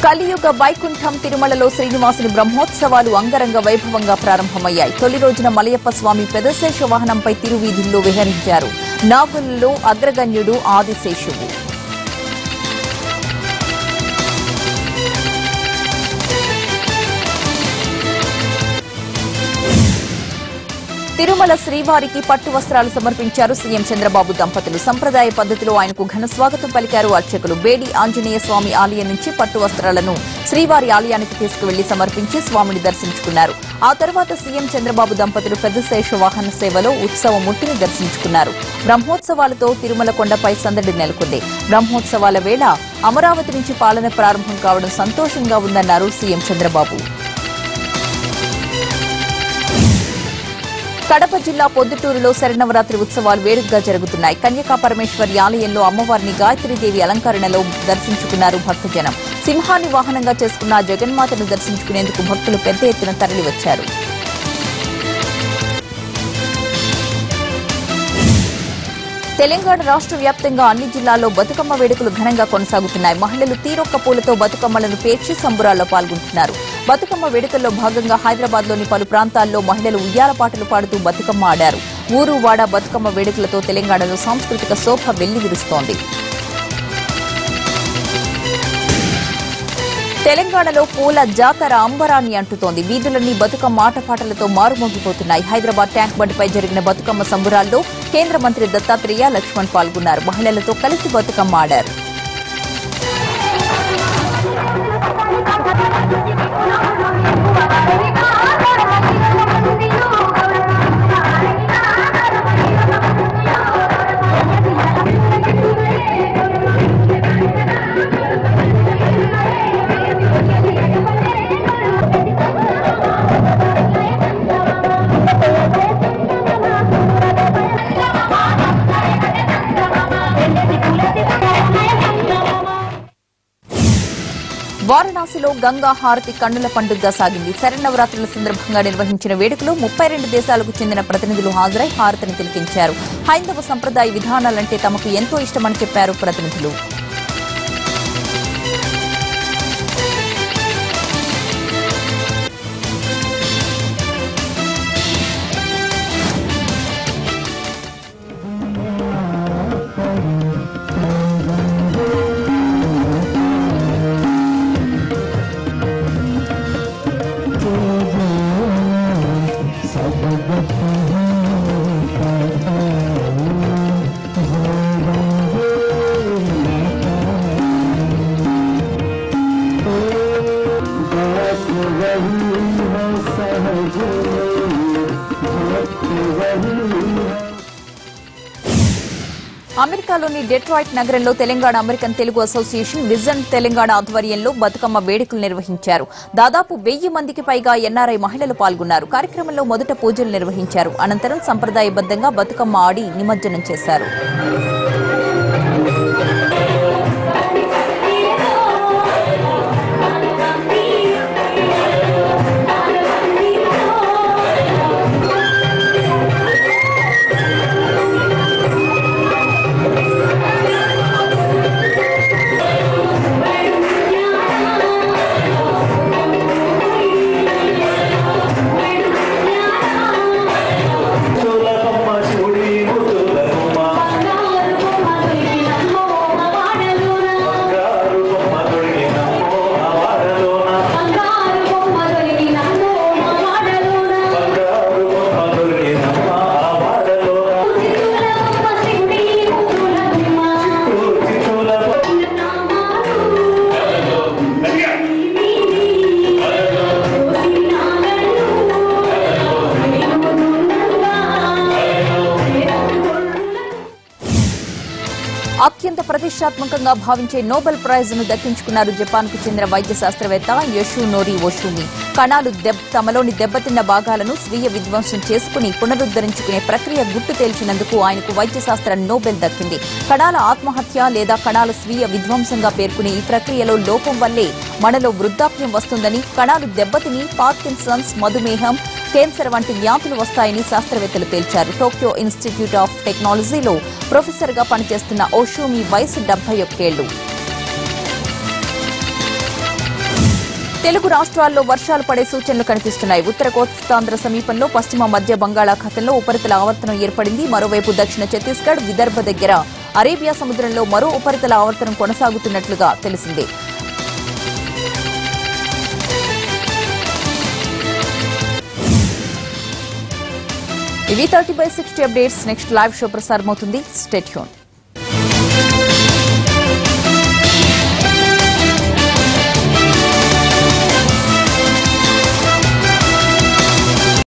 కలియుగ వైకుంఠం తిరుమలలో శ్రీనివాసుని బ్రహ్మోత్సవాలు అంగరంగ వైభవంగా ప్రారంభమయ్యాయి. తొలి రోజున మలయప్ప స్వామి పెదశేష వాహనంపై తిరువీధుల్లో విహరించారు. నాగులలో అగ్రగణ్యుడు ఆదిశేషువు. తిరుమల శ్రీవారికి పట్టు వస్త్రాలు సమర్పించారు సీఎం చంద్రబాబు దంపతులు. సంప్రదాయ పద్దతిలో ఆయనకు ఘన స్వాగతం పలికారు అర్చకులు. బేడి ఆంజనేయ స్వామి ఆలయం నుంచి పట్టు వస్త్రాలను శ్రీవారి ఆలయానికి తీసుకువెళ్లి సమర్పించి స్వామిని దర్శించుకున్నారు. ఆ తర్వాత సీఎం చంద్రబాబు దంపతులు పెద్దశేష వాహన సేవలో ఉత్సవమూర్తిని దర్శించుకున్నారు. బ్రహ్మోత్సవాలతో తిరుమల కొండపై సందడి నెలకొంది. బ్రహ్మోత్సవాల వేళ అమరావతి నుంచి పాలన ప్రారంభం కావడం సంతోషంగా ఉందన్నారు సీఎం చంద్రబాబు. కడప జిల్లా పొద్దుటూరులో శరన్నవరాత్రి ఉత్సవాలు వేడుకగా జరుగుతున్నాయి. కన్యకా పరమేశ్వరి ఆలయంలో అమ్మవారిని గాయత్రీదేవి అలంకరణలో దర్శించుకున్నారు భక్తజనం. సింహాన్ని వాహనంగా చేసుకున్న జగన్మాతను దర్శించుకునేందుకు భక్తులు పెద్ద ఎత్తున తరలివచ్చారు. తెలంగాణ రాష్ట్ర వ్యాప్తంగా అన్ని జిల్లాల్లో బతుకమ్మ వేడుకలు ఘనంగా కొనసాగుతున్నాయి. మహిళలు తీరొక్క పూలతో బతుకమ్మలను పేర్చి సంబురాల్లో పాల్గొంటున్నారు. బతుకమ్మ వేడుకల్లో భాగంగా హైదరాబాద్లోని పలు ప్రాంతాల్లో మహిళలు ఉయ్యాల పాటలు పాడుతూ బతుకమ్మ ఆడారు. ఊరు వాడ బతుకమ్మ వేడుకలతో తెలంగాణలో సాంస్కృతిక శోభ వెల్లివిరుస్తోంది. తెలంగాణలో పూల జాతర అంబరాన్ని అంటుతోంది. వీధులన్నీ బతుకమ్మ ఆటపాటలతో మారుమోగిపోతున్నాయి. హైదరాబాద్ ట్యాంక్ బండ్పై జరిగిన బతుకమ్మ సంబురాల్లో కేంద్ర మంత్రి దత్తాత్రేయ, లక్ష్మణ్ పాల్గొన్నారు. మహిళలతో కలిసి బతుకమ్మ ఆడారు. వారణాసిలో గంగా హారతి కన్నుల పండుగగా సాగింది. శరన్నవరాత్రుల సందర్భంగా నిర్వహించిన వేడుకలో 32 దేశాలకు చెందిన ప్రతినిధులు హాజరై హారతిని తిలకించారు. హైందవ సంప్రదాయ విధానాలంటే తమకు ఎంతో ఇష్టమని చెప్పారు ప్రతినిధులు. అమెరికాలోని డెట్రాయిట్ నగరంలో Telangana American Telugu association vision Telangana ఆధ్వర్యంలో బతుకమ్మ వేడుకలు నిర్వహించారు. దాదాపు 1000 మందికి పైగా ఎన్ఆర్ఐ మహిళలు పాల్గొన్నారు. కార్యక్రమంలో మొదట పూజలు నిర్వహించారు. అనంతరం సంప్రదాయబద్దంగా బతుకమ్మ ఆడి నిమజ్జనం చేశారు. అత్యంత ప్రతిష్టాత్మకంగా భావించే నోబెల్ ప్రైజ్ను దక్కించుకున్నారు జపాన్కు చెందిన వైద్య శాస్త్రవేత్త యషునోరి ఓషుమి. కణాలు తమలోని దెబ్బతిన్న భాగాలను స్వీయ విధ్వంసం చేసుకుని పునరుద్ధరించుకునే ప్రక్రియ గుట్టు తేల్చినందుకు ఆయనకు వైద్య శాస్త్ర నోబెల్ దక్కింది. కణాల ఆత్మహత్య లేదా కణాల స్వీయ విధ్వంసంగా పేర్కొనే ఈ ప్రక్రియలో లోపం వల్లే మనలో వృద్ధాప్యం వస్తుందని, కణాలు దెబ్బతిని పార్కిన్సన్స్, మధుమేహం, కేన్సర్ వంటి వ్యాధులు వస్తాయని శాస్త్రవేత్తలు తేల్చారు. టోక్యో ఇన్స్టిట్యూట్ ఆఫ్ టెక్నాలజీలో ప్రొఫెసర్గా పనిచేస్తున్న ఓషుమి వయసు 71 ఏళ్లు. తెలుగు రాష్ట్రాల్లో వర్షాలు పడే సూచనలు కనిపిస్తున్నాయి. ఉత్తర కోస్తాంధ్ర సమీపంలో పశ్చిమ మధ్య బంగాళాఖాతంలో ఉపరితల ఆవర్తనం ఏర్పడింది. మరోవైపు దక్షిణ ఛత్తీస్గఢ్, విదర్భ దగ్గర అరేబియా సముద్రంలో మరో ఉపరితల ఆవర్తనం కొనసాగుతున్నట్లుగా తెలిసింది. ఇవి 30/60 అప్డేట్స్. నెక్స్ట్ లైవ్ షో ప్రసారమవుతుంది. Stay tuned.